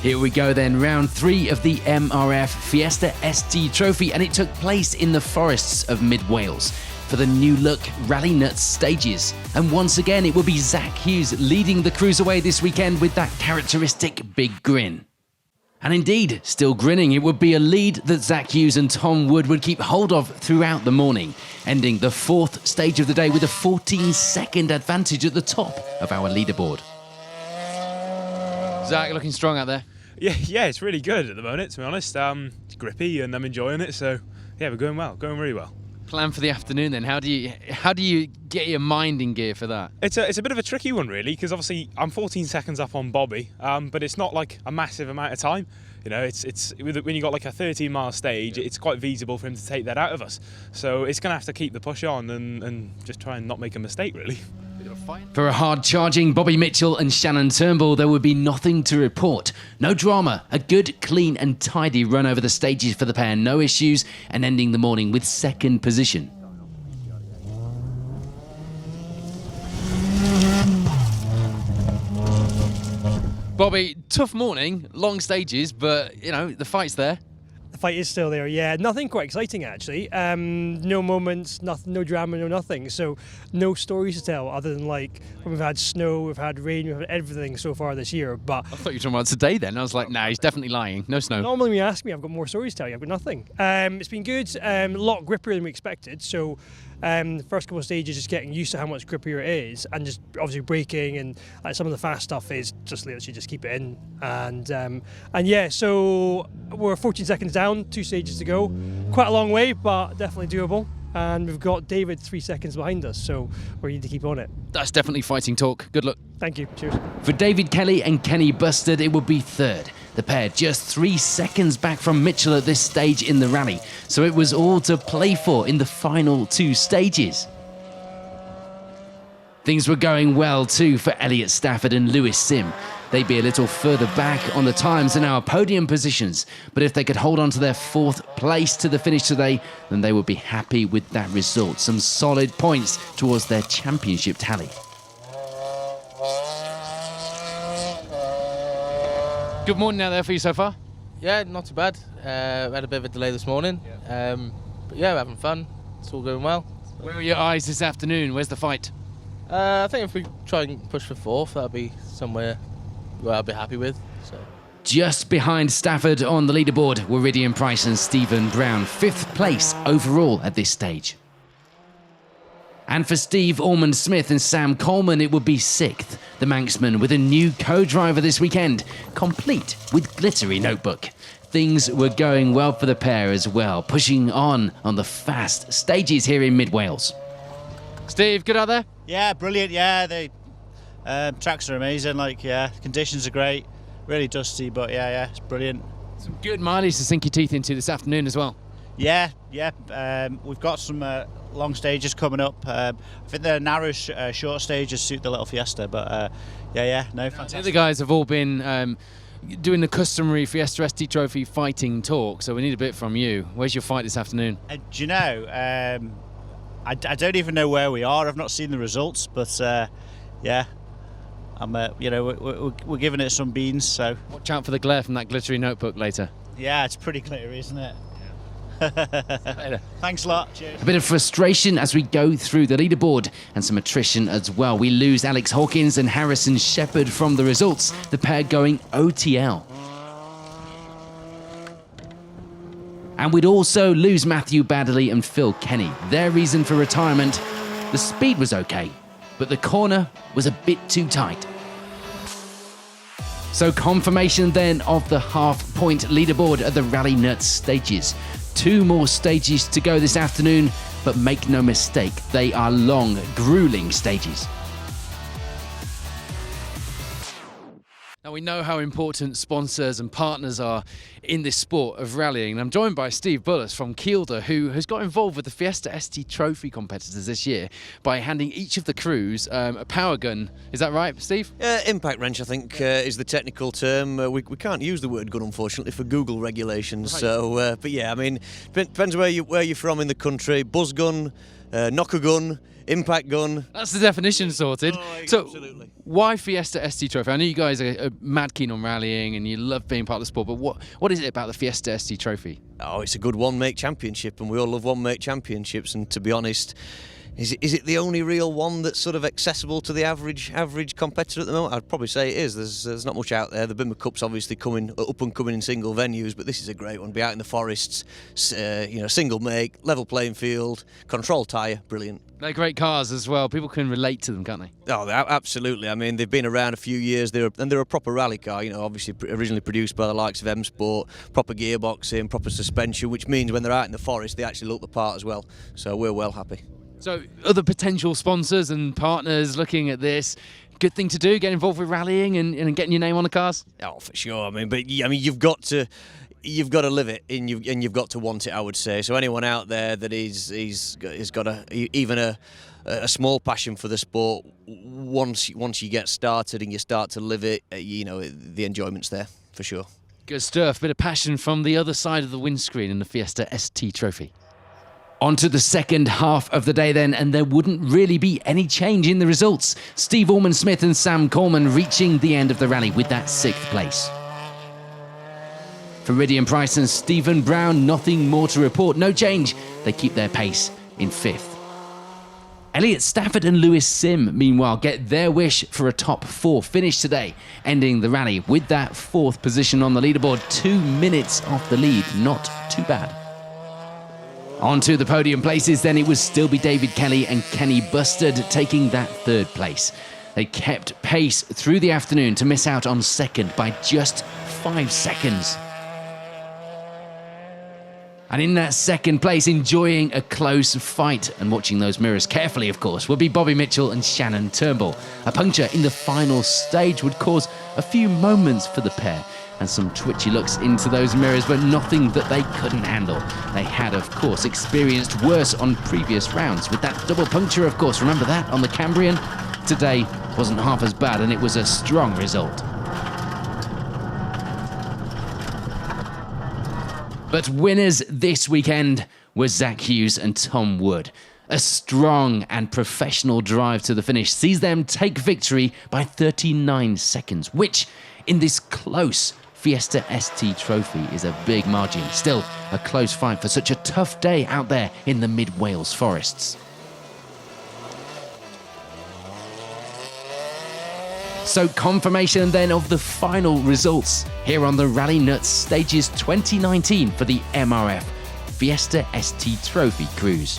Here we go then, round 3 of the MRF Fiesta ST Trophy, and it took place in the forests of mid-Wales for the new look Rallynuts stages. And once again, it will be Zach Hughes leading the crews away this weekend with that characteristic big grin. And indeed, still grinning, it would be a lead that Zach Hughes and Tom Wood would keep hold of throughout the morning, ending the 4th stage of the day with a 14-second advantage at the top of our leaderboard. Zach, looking strong out there. Yeah, it's really good at the moment, to be honest. It's grippy and I'm enjoying it, so yeah, we're going well, going really well. Plan for the afternoon then, how do you get your mind in gear for that? It's a bit of a tricky one really, because obviously I'm 14 seconds up on Bobby, but it's not like a massive amount of time. You know, it's when you got like a 13-mile stage, it's quite feasible for him to take that out of us. So it's going to have to keep the push on and just try and not make a mistake really. For a hard-charging Bobby Mitchell and Shannon Turnbull, there would be nothing to report. No drama, a good, clean and tidy run over the stages for the pair, no issues, and ending the morning with 2nd position. Bobby, tough morning, long stages, but, you know, the fight's there. The fight is still there, yeah. Nothing quite exciting, actually. No moments, nothing, no drama, no nothing. So no stories to tell other than, like, when we've had snow, we've had rain, we've had everything so far this year. But I thought you were talking about today then. I was like, nah, he's definitely lying. No snow. Normally when you ask me, I've got more stories to tell you. I've got nothing. It's been good, a lot grippier than we expected. So the first couple of stages, just getting used to how much grippier it is, and just obviously braking and some of the fast stuff is just literally just keep it in. And yeah, so we're 14 seconds down, 2 stages to go. Quite a long way, but definitely doable. And we've got David 3 seconds behind us, so we need to keep on it. That's definitely fighting talk. Good luck. Thank you. Cheers. For David Kelly and Kenny Bustard, it would be 3rd. The pair just 3 seconds back from Mitchell at this stage in the rally, so it was all to play for in the final 2 stages. Things were going well too for Elliot Stafford and Lewis Sim. They'd be a little further back on the times in our podium positions, but if they could hold on to their 4th place to the finish today, then they would be happy with that result. Some solid points towards their championship tally. Good morning out there for you so far? Yeah, not too bad. We had a bit of a delay this morning, but yeah, we're having fun. It's all going well. Where are your eyes this afternoon? Where's the fight? I think if we try and push for 4th, that'll be somewhere where I'll be happy with. So. Just behind Stafford on the leaderboard were Ridian Price and Stephen Brown, 5th place overall at this stage. And for Steve Ormond-Smith and Sam Coleman, it would be 6th. The Manxman with a new co-driver this weekend, complete with glittery notebook. Things were going well for the pair as well, pushing on the fast stages here in mid-Wales. Steve, good out there? Yeah, brilliant. Yeah, the tracks are amazing. Like, yeah, conditions are great. Really dusty, but yeah, it's brilliant. Some good mileage to sink your teeth into this afternoon as well. Yeah. We've got some long stages coming up. I think the narrow, short stages suit the little Fiesta, but fantastic. The other guys have all been doing the customary Fiesta ST Trophy fighting talk, so we need a bit from you. Where's your fight this afternoon? Do you know, I don't even know where we are. I've not seen the results, but yeah, I'm we're giving it some beans. So watch out for the glare from that glittery notebook later. Yeah, it's pretty clear, isn't it? Thanks a lot. Cheers. A bit of frustration as we go through the leaderboard and some attrition as well. We lose Alex Hawkins and Harrison Shepherd from the results, the pair going OTL. And we'd also lose Matthew Baddeley and Phil Kenny. Their reason for retirement, the speed was okay, but the corner was a bit too tight. So confirmation then of the half-point leaderboard at the Rallynuts stages. 2 more stages to go this afternoon, but make no mistake, they are long, grueling stages. Now we know how important sponsors and partners are in this sport of rallying. And I'm joined by Steve Bullis from Kielder, who has got involved with the Fiesta ST Trophy competitors this year by handing each of the crews a power gun. Is that right, Steve? Impact wrench, I think, is the technical term. We can't use the word gun, unfortunately, for Google regulations. Right. So, but yeah, I mean, depends where you're from in the country. Buzz gun, knocker gun, impact gun. That's the definition sorted. Oh, so, absolutely. why Fiesta ST Trophy? I know you guys are mad keen on rallying and you love being part of the sport, but what is it about the Fiesta ST Trophy? Oh, it's a good one-make championship, and we all love one-make championships. And to be honest, is it the only real one that's sort of accessible to the average competitor at the moment? I'd probably say it is. There's not much out there. The Bimmer Cup's obviously up and coming in single venues, but this is a great one. Be out in the forests, single make, level playing field, control tyre, brilliant. They're great cars as well. People can relate to them, can't they? Oh, absolutely. I mean, they've been around a few years. They're a proper rally car. Obviously originally produced by the likes of M Sport, proper gearboxing, proper suspension, which means when they're out in the forest, they actually look the part as well. So we're well happy. So other potential sponsors and partners looking at this, good thing to do, get involved with rallying and getting your name on the cars? Oh, for sure. I mean, you've got to live it and you've got to want it, I would say. So anyone out there that is got even a small passion for the sport, once you get started and you start to live it, the enjoyment's there for sure. Good stuff. Bit of passion from the other side of the windscreen in the Fiesta ST Trophy. On to the second half of the day then, and there wouldn't really be any change in the results. Steve Allman-Smith and Sam Coleman reaching the end of the rally with that 6th place. For Riddian Price and Stephen Brown, nothing more to report. No change. They keep their pace in 5th. Elliot Stafford and Lewis Sim, meanwhile, get their wish for a top 4 finish today, ending the rally with that 4th position on the leaderboard, 2 minutes off the lead. Not too bad. On to the podium places, then it would still be David Kelly and Kenny Bustard taking that 3rd place. They kept pace through the afternoon to miss out on 2nd by just 5 seconds. And in that 2nd place, enjoying a close fight and watching those mirrors carefully, of course, would be Bobby Mitchell and Shannon Turnbull. A puncture in the final stage would cause a few moments for the pair and some twitchy looks into those mirrors, but nothing that they couldn't handle. They had, of course, experienced worse on previous rounds with that double puncture, of course. Remember that on the Cambrian? Today wasn't half as bad, and it was a strong result. But winners this weekend were Zach Hughes and Tom Wood. A strong and professional drive to the finish sees them take victory by 39 seconds, which, in this close Fiesta ST Trophy, is a big margin. Still, a close fight for such a tough day out there in the mid-Wales forests. So confirmation then of the final results here on the Rallynuts Stages 2019 for the MRF Fiesta ST Trophy Cruise.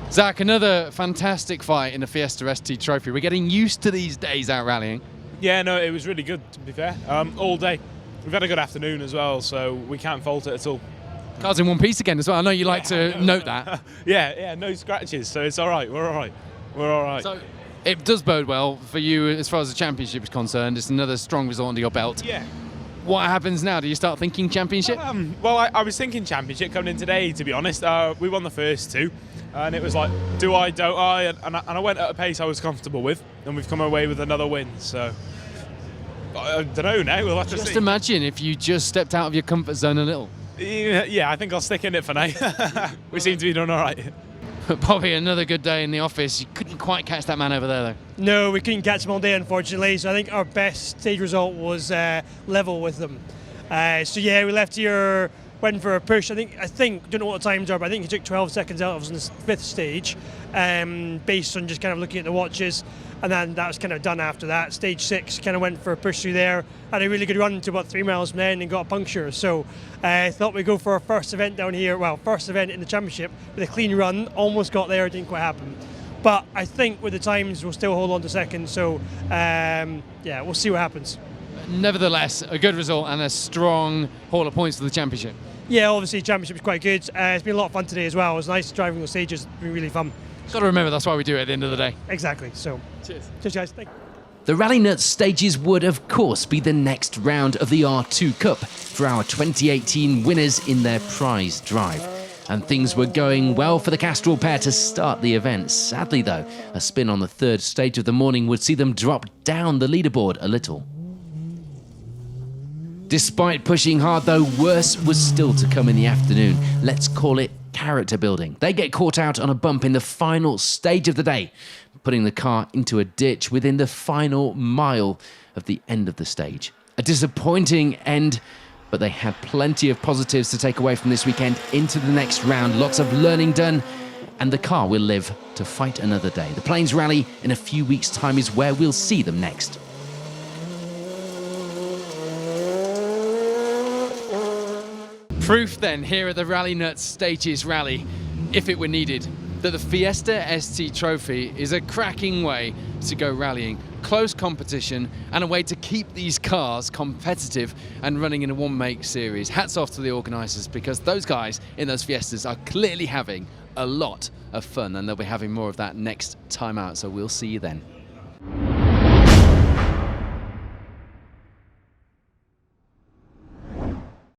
Zach, another fantastic fight in the Fiesta ST Trophy. We're getting used to these days out rallying. Yeah, no, it was really good, to be fair. All day. We've had a good afternoon as well, so we can't fault it at all. Cars in one piece again as well. I know you like to note that. Yeah, no scratches, so it's all right. We're all right. So it does bode well for you as far as the championship is concerned. It's another strong result under your belt. Yeah. What happens now? Do you start thinking championship? Well, I was thinking championship coming in today, to be honest. We won the first 2, and it was like, do I, don't I? And I went at a pace I was comfortable with, and we've come away with another win. So I don't know now. We'll have to see. Just imagine if you just stepped out of your comfort zone a little. Yeah, I think I'll stick in it for now. We seem to be doing all right. Bobby, another good day in the office. You couldn't quite catch that man over there, though. No, we couldn't catch him all day, unfortunately. So I think our best stage result was level with them. So yeah, we left here, went for a push. I think, don't know what the times are, but I think he took 12 seconds out of us on the 5th stage, based on just kind of looking at the watches. And then that was kind of done after that. Stage 6 kind of went for a push through there. Had a really good run to about 3 miles from the end and got a puncture. So I thought we'd go for our first event down here. Well, first event in the championship with a clean run. Almost got there, didn't quite happen. But I think with the times, we'll still hold on to second. So yeah, we'll see what happens. Nevertheless, a good result and a strong haul of points for the championship. Yeah, obviously the championship was quite good. It's been a lot of fun today as well. It was nice driving those stages. It's been really fun. Got to remember, that's why we do it at the end of the day. Exactly. So cheers. Cheers, guys. Thank you. The Rallynuts stages would, of course, be the next round of the R2 Cup for our 2018 winners in their prize drive. And things were going well for the Castrol pair to start the event. Sadly, though, a spin on the 3rd stage of the morning would see them drop down the leaderboard a little. Despite pushing hard though, worse was still to come in the afternoon. Let's call it character building. They get caught out on a bump in the final stage of the day, putting the car into a ditch within the final mile of the end of the stage. A disappointing end, but they had plenty of positives to take away from this weekend into the next round. Lots of learning done, and the car will live to fight another day. The Plains Rally in a few weeks' time is where we'll see them next. Proof then here at the Rallynuts Stages Rally, if it were needed, that the Fiesta ST Trophy is a cracking way to go rallying. Close competition and a way to keep these cars competitive and running in a one-make series. Hats off to the organisers, because those guys in those Fiestas are clearly having a lot of fun, and they'll be having more of that next time out, so we'll see you then.